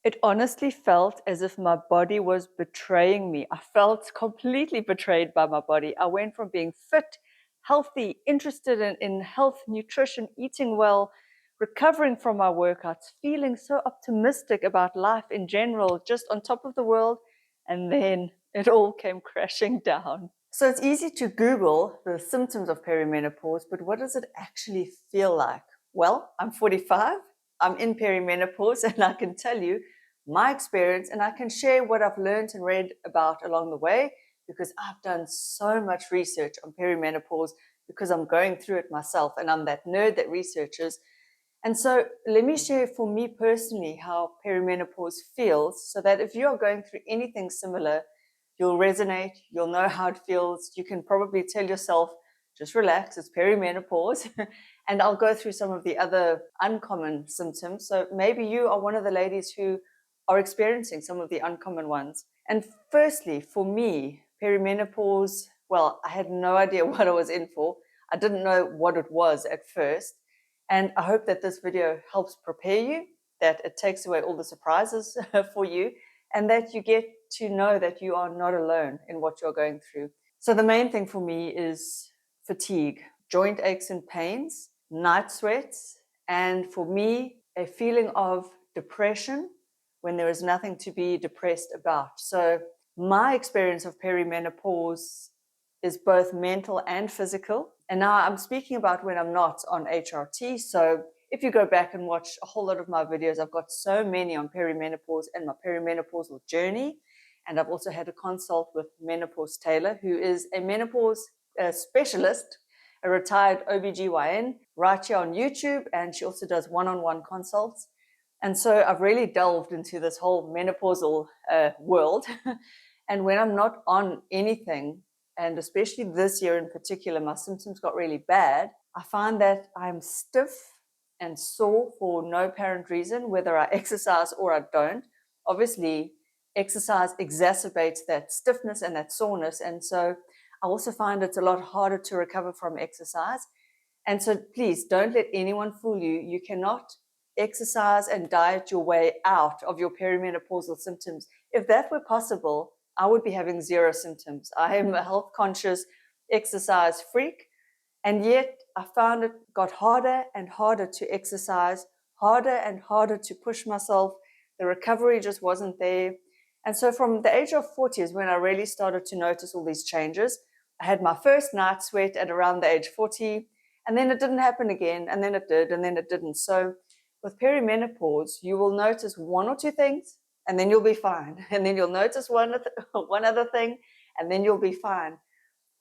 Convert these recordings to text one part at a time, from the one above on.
It honestly felt as if my body was betraying me. I felt completely betrayed by my body. I went from being fit, healthy, interested in health, nutrition, eating well, recovering from my workouts, feeling so optimistic about life in general, just on top of the world. And then it all came crashing down. So it's easy to Google the symptoms of perimenopause, but what does it actually feel like? Well, I'm 45. I'm in perimenopause, and I can tell you my experience, and I can share what I've learned and read about along the way, because I've done so much research on perimenopause because I'm going through it myself, and I'm that nerd that researches. And so let me share for me personally how perimenopause feels, so that if you are going through anything similar, you'll resonate, you'll know how it feels. You can probably tell yourself, just relax, it's perimenopause. And I'll go through some of the other uncommon symptoms. So maybe you are one of the ladies who are experiencing some of the uncommon ones. And firstly, for me, perimenopause, well, I had no idea what I was in for. I didn't know what it was at first. And I hope that this video helps prepare you, that it takes away all the surprises for you, and that you get to know that you are not alone in what you're going through. So the main thing for me is fatigue, joint aches and pains, night sweats, and for me, a feeling of depression when there is nothing to be depressed about. So my experience of perimenopause is both mental and physical. And now I'm speaking about when I'm not on HRT. So if you go back and watch a whole lot of my videos, I've got so many on perimenopause and my perimenopausal journey. And I've also had a consult with Menopause Taylor, who is a menopause specialist, a retired OBGYN, right here on YouTube. And she also does one-on-one consults. And so I've really delved into this whole menopausal world. And when I'm not on anything, and especially this year in particular, my symptoms got really bad, I find that I'm stiff and sore for no apparent reason, whether I exercise or I don't. Obviously, exercise exacerbates that stiffness and that soreness. And so I also find it's a lot harder to recover from exercise. And so please don't let anyone fool you. You cannot exercise and diet your way out of your perimenopausal symptoms. If that were possible, I would be having zero symptoms. I am a health conscious exercise freak. And yet I found it got harder and harder to exercise, harder and harder to push myself. The recovery just wasn't there. And so from the age of 40 is when I really started to notice all these changes. I had my first night sweat at around the age 40, and then it didn't happen again, and then it did, and then it didn't. So with perimenopause, you will notice one or two things, and then you'll be fine. And then you'll notice one other thing, and then you'll be fine.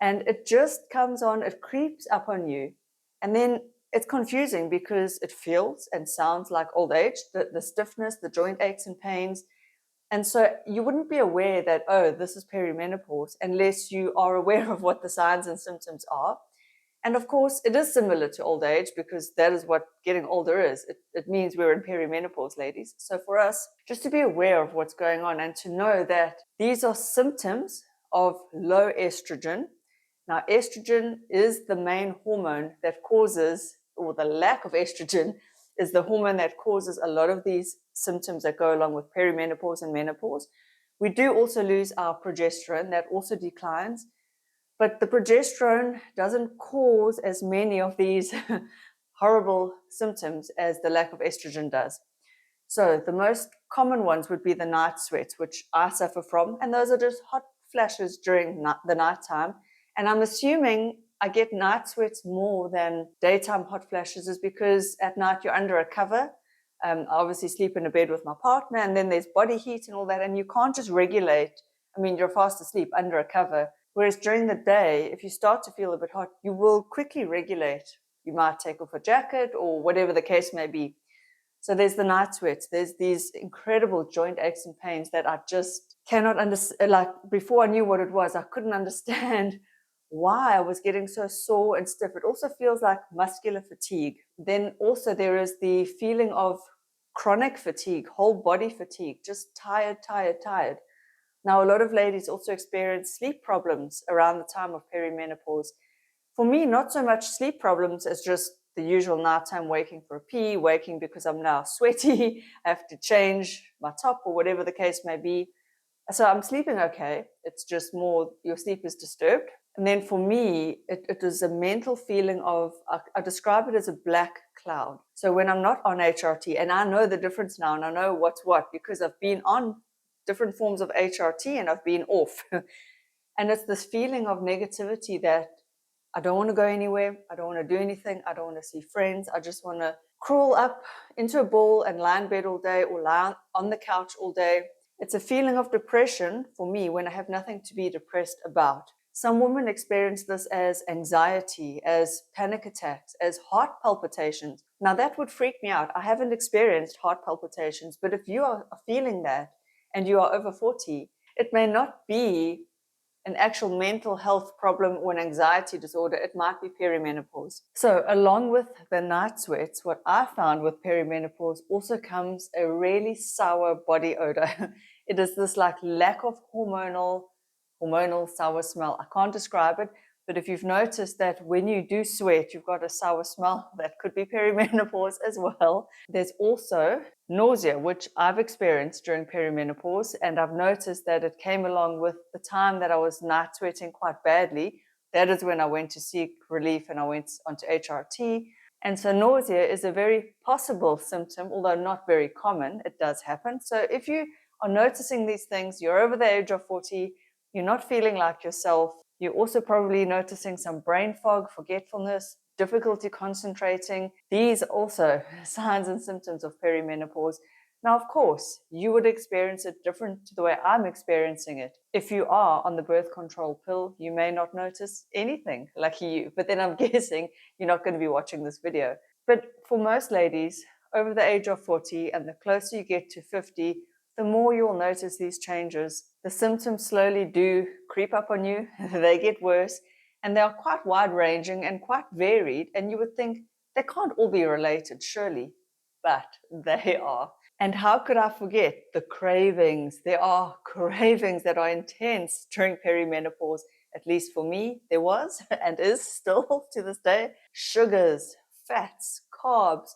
And it just comes on, it creeps up on you. And then it's confusing because it feels and sounds like old age, the stiffness, the joint aches and pains. And so you wouldn't be aware that, oh, this is perimenopause, unless you are aware of what the signs and symptoms are. And of course, it is similar to old age because that is what getting older is. It means we're in perimenopause, ladies. So for us, just to be aware of what's going on and to know that these are symptoms of low estrogen. Now, estrogen is the main hormone that causes, or the lack of estrogen is the hormone that causes a lot of these symptoms that go along with perimenopause and menopause. We do also lose our progesterone, that also declines. But the progesterone doesn't cause as many of these horrible symptoms as the lack of estrogen does. So the most common ones would be the night sweats, which I suffer from, and those are just hot flashes during the nighttime. And I'm assuming I get night sweats more than daytime hot flashes is because at night you're under a cover. I obviously sleep in a bed with my partner, and then there's body heat and all that, and you can't just regulate. I mean, you're fast asleep under a cover. Whereas during the day, if you start to feel a bit hot, you will quickly regulate. You might take off a jacket or whatever the case may be. So there's the night sweats. There's these incredible joint aches and pains that I just cannot understand. Like before I knew what it was, I couldn't understand why I was getting so sore and stiff. It also feels like muscular fatigue. Then also there is the feeling of chronic fatigue, whole body fatigue, just tired, tired, tired. Now, a lot of ladies also experience sleep problems around the time of perimenopause. For me, not so much sleep problems as just the usual nighttime waking for a pee, waking because I'm now sweaty, I have to change my top or whatever the case may be. So I'm sleeping okay. It's just more your sleep is disturbed. And then for me, it is a mental feeling of, I describe it as a black cloud. So when I'm not on HRT, and I know the difference now, and I know what's what, because I've been on different forms of HRT and I've been off. And it's this feeling of negativity that I don't want to go anywhere. I don't want to do anything. I don't want to see friends. I just want to crawl up into a ball and lie in bed all day or lie on the couch all day. It's a feeling of depression for me when I have nothing to be depressed about. Some women experience this as anxiety, as panic attacks, as heart palpitations. Now that would freak me out. I haven't experienced heart palpitations, but if you are feeling that and you are over 40, it may not be an actual mental health problem or an anxiety disorder. It might be perimenopause. So along with the night sweats, what I found with perimenopause also comes a really sour body odor. It is this like lack of hormonal sour smell. I can't describe it, but if you've noticed that when you do sweat, you've got a sour smell, that could be perimenopause as well. There's also nausea, which I've experienced during perimenopause, and I've noticed that it came along with the time that I was night sweating quite badly. That is when I went to seek relief and I went onto HRT. And so nausea is a very possible symptom, although not very common. It does happen. So if you are noticing these things, you're over the age of 40, you're not feeling like yourself, you're also probably noticing some brain fog, forgetfulness, difficulty concentrating. These are also signs and symptoms of perimenopause. Now, of course, you would experience it different to the way I'm experiencing it. If you are on the birth control pill, you may not notice anything, lucky you. But then I'm guessing you're not going to be watching this video. But for most ladies, over the age of 40 and the closer you get to 50, the more you'll notice these changes. The symptoms slowly do creep up on you, they get worse, and they are quite wide-ranging and quite varied, and you would think they can't all be related, surely, but they are. And how could I forget the cravings? There are cravings that are intense during perimenopause, at least for me, there was and is still to this day. Sugars, fats, carbs,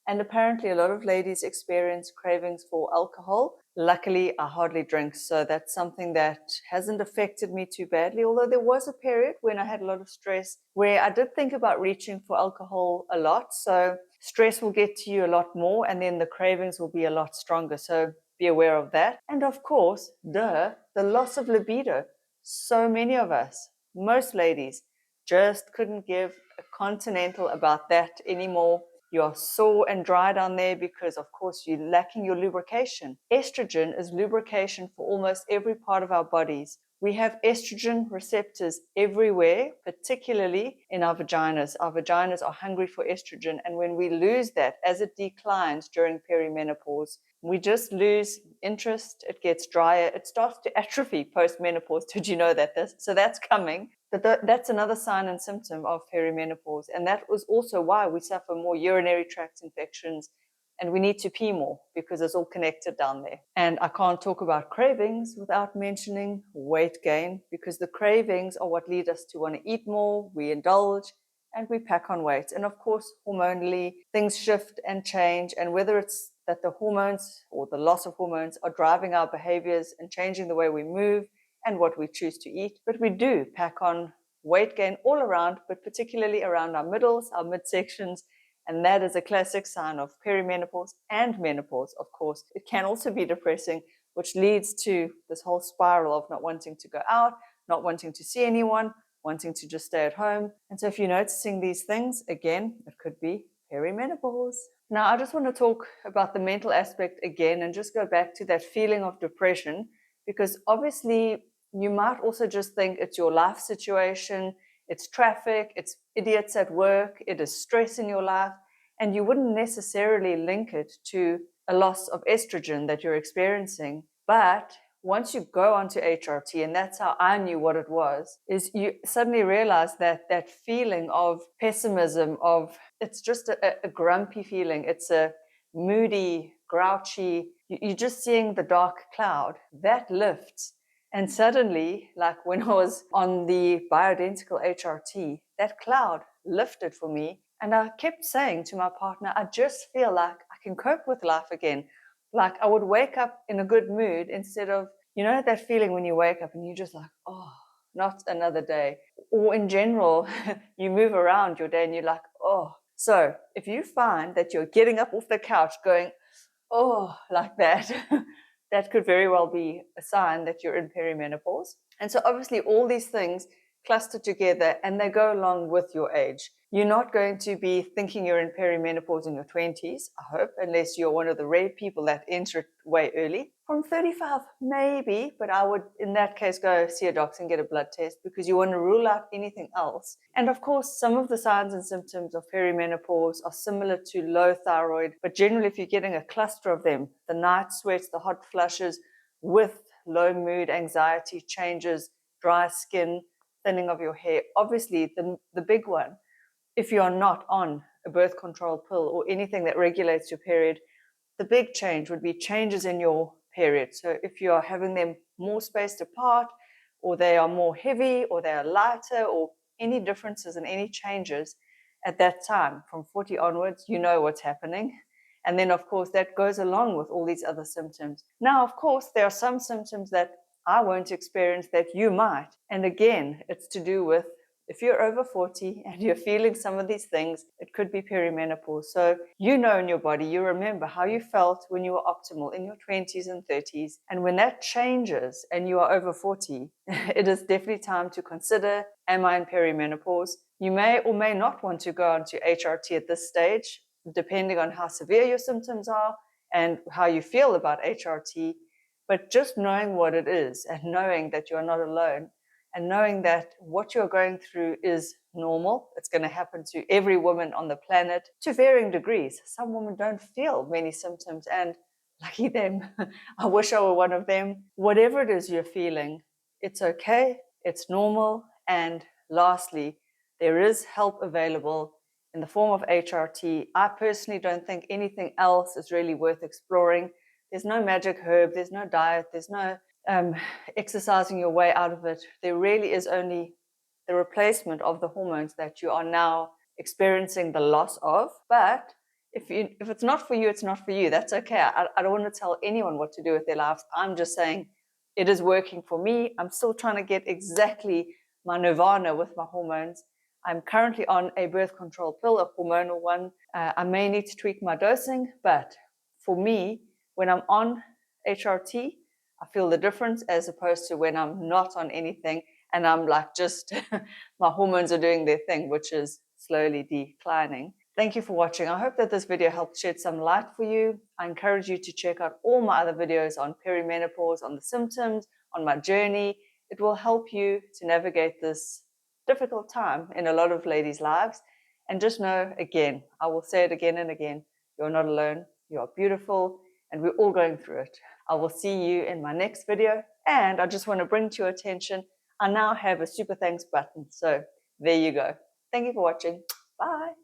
and apparently a lot of ladies experience cravings for alcohol. Luckily, I hardly drink, so that's something that hasn't affected me too badly, although there was a period when I had a lot of stress where I did think about reaching for alcohol a lot. So stress will get to you a lot more, and then the cravings will be a lot stronger. So be aware of that. And of course, the loss of libido. So many of us, most ladies, just couldn't give a continental about that anymore. You're sore and dry down there because, of course, you're lacking your lubrication. Estrogen is lubrication for almost every part of our bodies. We have estrogen receptors everywhere, particularly in our vaginas. Our vaginas are hungry for estrogen, and when we lose that, as it declines during perimenopause, we just lose interest, it gets drier, it starts to atrophy post-menopause. Did you know that? So that's coming. But that's another sign and symptom of perimenopause. And that was also why we suffer more urinary tract infections and we need to pee more because it's all connected down there. And I can't talk about cravings without mentioning weight gain, because the cravings are what lead us to want to eat more, we indulge, and we pack on weight. And of course, hormonally, things shift and change. And whether it's that the hormones or the loss of hormones are driving our behaviors and changing the way we move and what we choose to eat, but we do pack on weight gain all around, but particularly around our middles, our midsections, and that is a classic sign of perimenopause and menopause, of course. It can also be depressing, which leads to this whole spiral of not wanting to go out, not wanting to see anyone, wanting to just stay at home. And so if you're noticing these things, again, it could be perimenopause. Now, I just want to talk about the mental aspect again and just go back to that feeling of depression, because obviously you might also just think it's your life situation, it's traffic, it's idiots at work, it is stress in your life, and you wouldn't necessarily link it to a loss of estrogen that you're experiencing. But once you go onto HRT, and that's how I knew what it was, is you suddenly realize that that feeling of pessimism, of it's just a grumpy feeling, it's a moody, grouchy, you're just seeing the dark cloud, that lifts. And suddenly, like when I was on the bioidentical HRT, that cloud lifted for me And I kept saying to my partner, I just feel like I can cope with life again. Like I would wake up in a good mood instead of, you know, that feeling when you wake up and you're just like, oh, not another day. Or in general, you move around your day and you're like, oh. So if you find that you're getting up off the couch going, oh, like that, that could very well be a sign that you're in perimenopause. And so obviously all these things cluster together and they go along with your age. You're not going to be thinking you're in perimenopause in your 20s, I hope, unless you're one of the rare people that enter it way early. From 35, maybe, but I would, in that case, go see a doctor and get a blood test because you want to rule out anything else. And of course, some of the signs and symptoms of perimenopause are similar to low thyroid, but generally, if you're getting a cluster of them, the night sweats, the hot flushes with low mood, anxiety changes, dry skin, thinning of your hair, obviously the big one, if you are not on a birth control pill or anything that regulates your period, the big change would be changes in your period. So if you are having them more spaced apart, or they are more heavy, or they are lighter, or any differences and any changes at that time, from 40 onwards, you know what's happening. And then, of course, that goes along with all these other symptoms. Now, of course, there are some symptoms that I won't experience that you might. And again, it's to do with if you're over 40 and you're feeling some of these things, it could be perimenopause. So you know in your body, you remember how you felt when you were optimal in your 20s and 30s. And when that changes and you are over 40, it is definitely time to consider, am I in perimenopause? You may or may not want to go on to HRT at this stage, depending on how severe your symptoms are and how you feel about HRT. But just knowing what it is and knowing that you're not alone, and knowing that what you're going through is normal. It's going to happen to every woman on the planet to varying degrees. Some women don't feel many symptoms, and lucky them. I wish I were one of them. Whatever it is you're feeling, it's okay, it's normal. And lastly, there is help available in the form of HRT. I personally don't think anything else is really worth exploring. There's no magic herb, there's no diet, there's no exercising your way out of it. There really is only the replacement of the hormones that you are now experiencing the loss of. But if it's not for you, it's not for you. That's okay. I don't want to tell anyone what to do with their lives. I'm just saying it is working for me. I'm still trying to get exactly my nirvana with my hormones. I'm currently on a birth control pill, a hormonal one. I may need to tweak my dosing, but for me, when I'm on HRT, I feel the difference as opposed to when I'm not on anything and I'm like just my hormones are doing their thing, which is slowly declining. Thank you for watching. I hope that this video helped shed some light for you. I encourage you to check out all my other videos on perimenopause, on the symptoms, on my journey. It will help you to navigate this difficult time in a lot of ladies' lives. And just know, again, I will say it again and again, you're not alone. You are beautiful and we're all going through it. I will see you in my next video. And I just want to bring to your attention, I now have a super thanks button. So there you go. Thank you for watching. Bye.